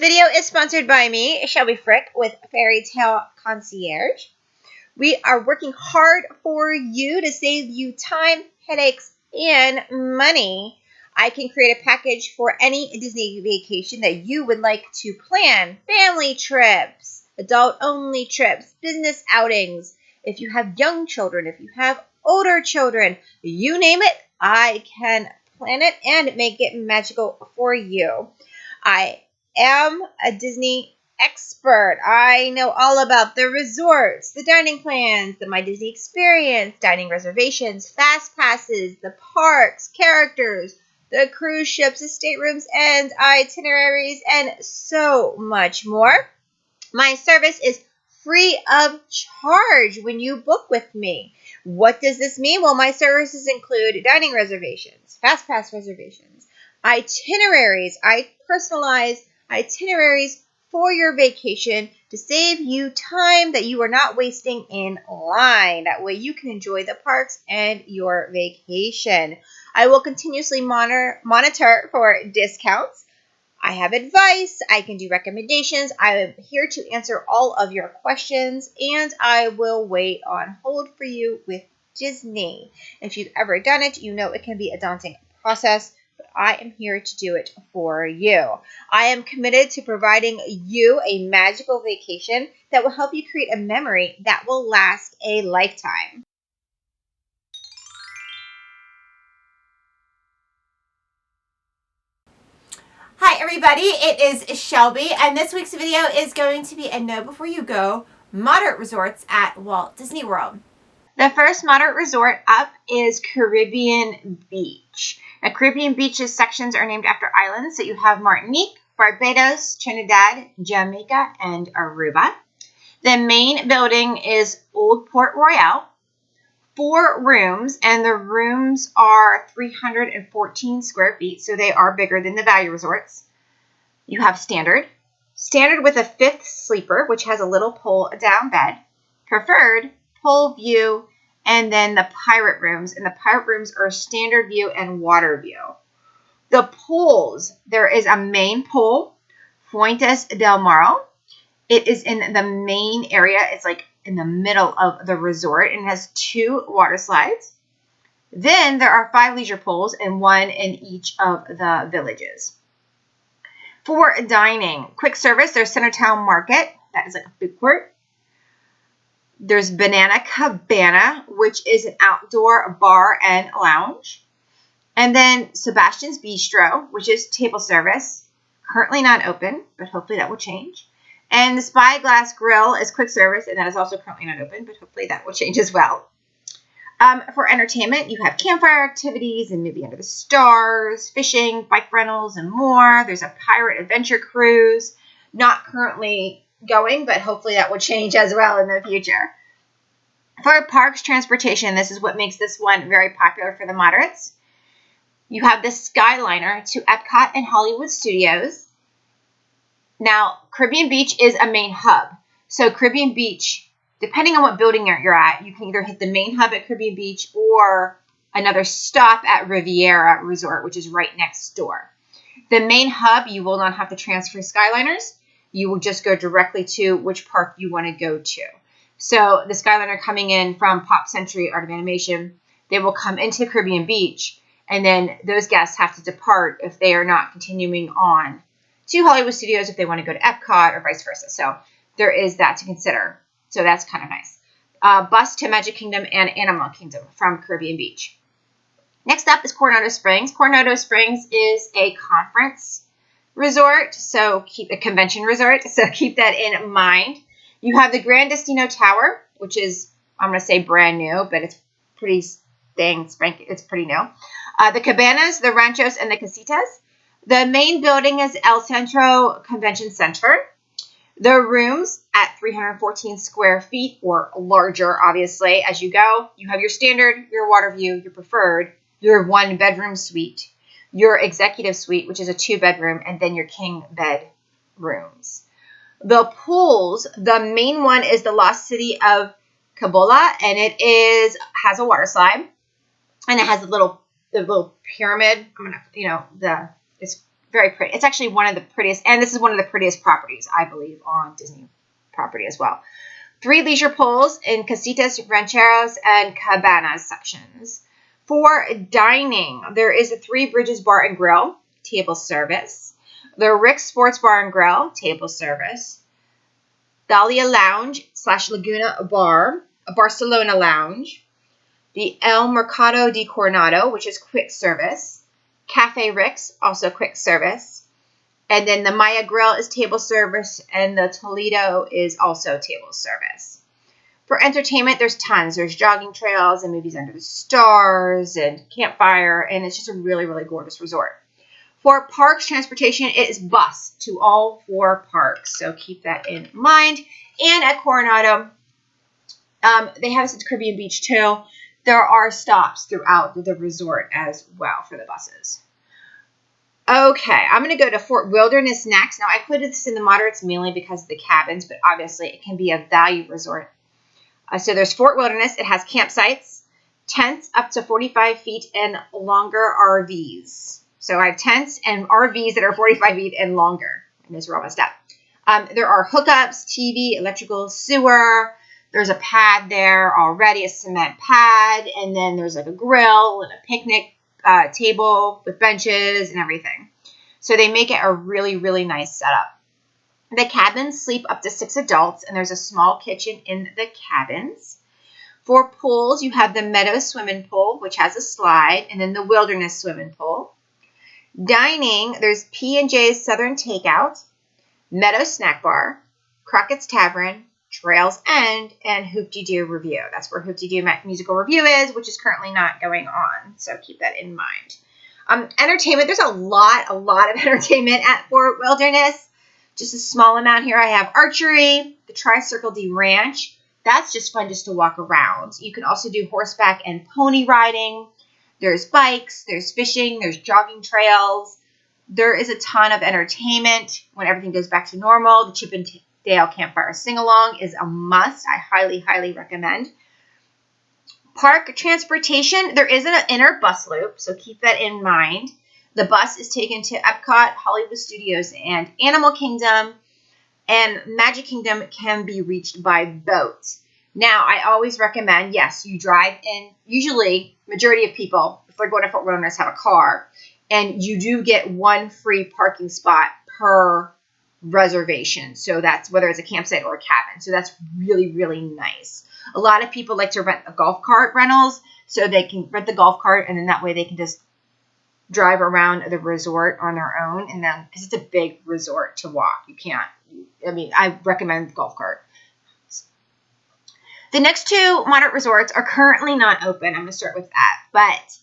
video is sponsored by me, Shelby Frick, with Fairy Tale Concierge. We are working hard for you to save you time, headaches, and money. I can create a package for any Disney vacation that you would like to plan. Family trips, adult-only trips, business outings. If you have young children, if you have older children, you name it, I can plan it and make it magical for you. I am a Disney expert. I know all about the resorts, the dining plans, the My Disney Experience, dining reservations, Fastpasses, the parks, characters, the cruise ships, the staterooms, and itineraries, and so much more. My service is free of charge when you book with me. What does this mean? Well, my services include dining reservations, Fastpass reservations, itineraries. I personalize itineraries for your vacation to save you time that you are not wasting in line. That way you can enjoy the parks and your vacation. I will continuously monitor for discounts. I have advice. I can do recommendations. I am here to answer all of your questions, and I will wait on hold for you with Disney. If you've ever done it, you know it can be a daunting process, but I am here to do it for you. I am committed to providing you a magical vacation that will help you create a memory that will last a lifetime. Hi everybody, it is Shelby, and this week's video is going to be a Know Before You Go moderate resorts at Walt Disney World. The first moderate resort up is Caribbean Beach. Now, Caribbean Beach's sections are named after islands, so you have Martinique, Barbados, Trinidad, Jamaica, and Aruba. The main building is Old Port Royal. 4 rooms, and the rooms are 314 square feet, so they are bigger than the value resorts. You have standard with a 5th sleeper, which has a little pull-down bed, preferred, pool view, and then the pirate rooms. And the pirate rooms are standard view and water view. The pools, there is a main pool, Fuentes del Mar. It is in the main area. It's like in the middle of the resort, and has 2 water slides. Then there are 5 leisure pools and 1 in each of the villages. For dining, quick service, there's Centertown Market. That is like a food court. There's Banana Cabana, which is an outdoor bar and lounge. And then Sebastian's Bistro, which is table service. Currently not open, but hopefully that will change. And the Spyglass Grill is quick service, and that is also currently not open, but hopefully that will change as well. For entertainment, you have campfire activities and movie under the stars, fishing, bike rentals, and more. There's a pirate adventure cruise, not currently going, but hopefully that will change as well in the future. For parks transportation, this is what makes this one very popular for the moderates. You have the Skyliner to Epcot and Hollywood Studios. Now, Caribbean Beach is a main hub. So Caribbean Beach, depending on what building you're at, you can either hit the main hub at Caribbean Beach or another stop at Riviera Resort, which is right next door. The main hub, you will not have to transfer Skyliners. You will just go directly to which park you want to go to. So the Skyliner coming in from Pop Century Art of Animation, they will come into Caribbean Beach, and then those guests have to depart if they are not continuing on to Hollywood Studios if they want to go to Epcot or vice versa. So there is that to consider. So that's kind of nice. Bus to Magic Kingdom and Animal Kingdom from Caribbean Beach. Next up is Coronado Springs. Coronado Springs is a conference resort, so keep a convention resort. So keep that in mind. You have the Grand Destino Tower, which is, I'm going to say brand new, but it's pretty spanky. It's pretty new. The Cabanas, the Ranchos, and the Casitas. The main building is El Centro Convention Center. The rooms at 314 square feet or larger, obviously, as you go. You have your standard, your water view, your preferred, your 1-bedroom suite, your executive suite, which is a 2-bedroom, and then your king bed rooms. The pools, the main one is the Lost City of Cabola, and it has a water slide, and it has the little pyramid. It's very pretty. It's actually one of the prettiest, and this is one of the prettiest properties, I believe, on Disney property as well. 3 leisure pools in Casitas, Rancheros, and Cabanas sections. For dining, there is a 3 Bridges Bar and Grill, table service. The Rick's Sports Bar and Grill, table service. Dahlia Lounge / Laguna Bar, a Barcelona Lounge. The El Mercado de Coronado, which is quick service. Cafe Rick's, also quick service. And then the Maya Grill is table service, and the Toledo is also table service. For entertainment, there's tons. There's jogging trails and movies under the stars and campfire, and it's just a really, really gorgeous resort. For parks transportation, it is bus to all 4 parks, so keep that in mind. And at Coronado, they have us at Caribbean Beach too. There are stops throughout the resort as well for the buses. Okay, I'm going to go to Fort Wilderness next. Now, I included this in the moderates mainly because of the cabins, but obviously it can be a value resort. So there's Fort Wilderness. It has campsites, tents up to 45 feet, and longer RVs. So I have tents and RVs that are 45 feet and longer. And those are almost up. There are hookups, TV, electrical, sewer. There's a pad there already, a cement pad. And then there's like a grill and a picnic table with benches and everything. So they make it a really, really nice setup. The cabins sleep up to 6 adults, and there's a small kitchen in the cabins. For pools, you have the Meadow Swimming Pool, which has a slide, and then the Wilderness Swimming Pool. Dining, there's P&J's Southern Takeout, Meadow Snack Bar, Crockett's Tavern, Trails End, and Hoop-de-Doo Review. That's where Hoop-de-Doo Musical Review is, which is currently not going on, so keep that in mind. Entertainment, there's a lot of entertainment at Fort Wilderness. Just a small amount here. I have archery, the Tri-Circle D Ranch. That's just fun just to walk around. You can also do horseback and pony riding. There's bikes, there's fishing, there's jogging trails. There is a ton of entertainment when everything goes back to normal. The Chip and Dale Campfire Sing-Along is a must. I highly, highly recommend. Park transportation, there is an inner bus loop, so keep that in mind. The bus is taken to Epcot, Hollywood Studios, and Animal Kingdom, and Magic Kingdom can be reached by boat. Now, I always recommend, yes, you drive in. Usually, majority of people, if they're going to Fort Wilderness, have a car, and you do get 1 free parking spot per reservation. So that's whether it's a campsite or a cabin. So that's really, really nice. A lot of people like to rent a golf cart rentals, so they can rent the golf cart, and then that way they can just drive around the resort on their own, and then because it's a big resort to walk, I recommend the golf cart. The next 2 moderate resorts are currently not open. I'm going to start with that, but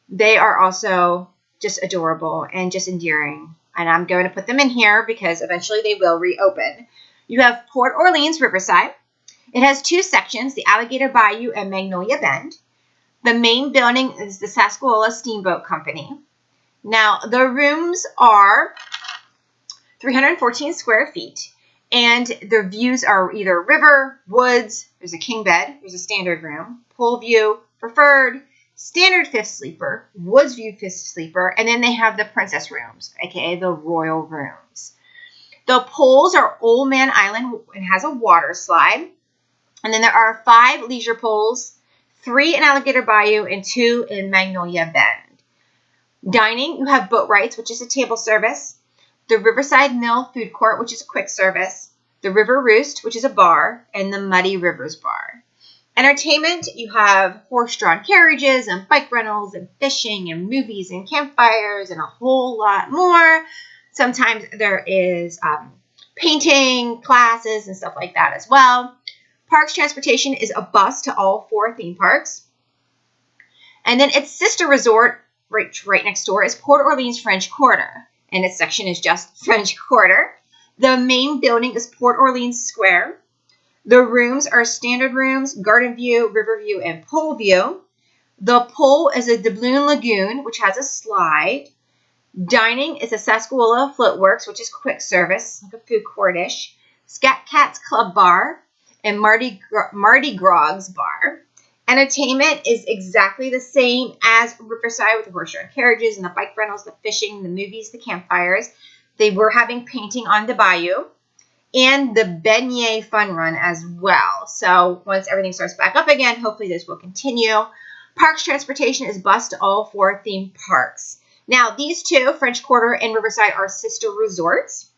they are also just adorable and just endearing, and I'm going to put them in here because eventually they will reopen. You have Port Orleans Riverside. It has 2 sections, the Alligator Bayou and Magnolia Bend. The main building is the Sasquatch Steamboat Company. Now, the rooms are 314 square feet, and the views are either river, woods, there's a king bed, there's a standard room, pool view, preferred, standard 5th sleeper, woods view 5th sleeper, and then they have the princess rooms, aka the royal rooms. The pools are Old Man Island and has a water slide, and then there are 5 leisure pools, 3 in Alligator Bayou and 2 in Magnolia Bend. Dining, you have Boat Rights, which is a table service, the Riverside Mill Food Court, which is a quick service, the River Roost, which is a bar, and the Muddy Rivers Bar. Entertainment, you have horse-drawn carriages and bike rentals and fishing and movies and campfires and a whole lot more. Sometimes there is painting classes and stuff like that as well. Parks transportation is a bus to all 4 theme parks. And then its sister resort, right next door, is Port Orleans French Quarter, and its section is just French Quarter. The main building is Port Orleans Square. The rooms are standard rooms, garden view, river view, and pool view. The pool is a doubloon lagoon, which has a slide. Dining is a Sasquatch Floatworks, which is quick service, like a food court-ish. Scat Cat's Club Bar and Mardi Gras Bar. Entertainment is exactly the same as Riverside with the horse-drawn carriages and the bike rentals, the fishing, the movies, the campfires. They were having painting on the bayou and the beignet fun run as well. So once everything starts back up again, hopefully this will continue. Parks transportation is bus to all 4 theme parks. Now, these two, French Quarter and Riverside, are sister resorts.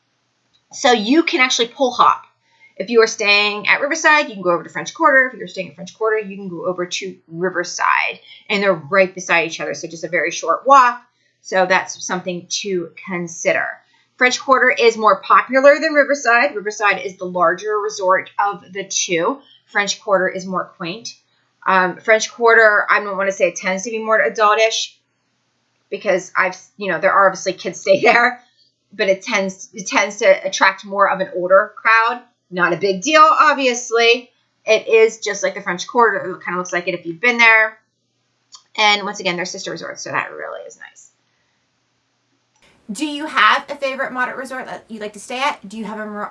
So you can actually pull hop. If you are staying at Riverside, you can go over to French Quarter. If you're staying at French Quarter, you can go over to Riverside. And they're right beside each other, so just a very short walk. So that's something to consider. French Quarter is more popular than Riverside. Riverside is the larger resort of the two. French Quarter is more quaint. French Quarter, I don't want to say it tends to be more adultish because there are obviously kids stay there, but it tends to attract more of an older crowd. Not a big deal, obviously. It is just like the French Quarter. It kind of looks like it if you've been there. And once again, they're sister resorts, so that really is nice. Do you have a favorite moderate resort that you'd like to stay at? Do you have a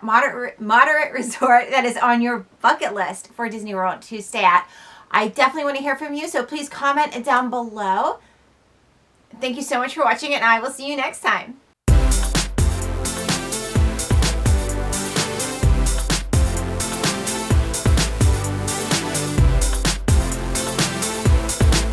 moderate resort that is on your bucket list for Disney World to stay at? I definitely want to hear from you, so please comment down below. Thank you so much for watching, and I will see you next time.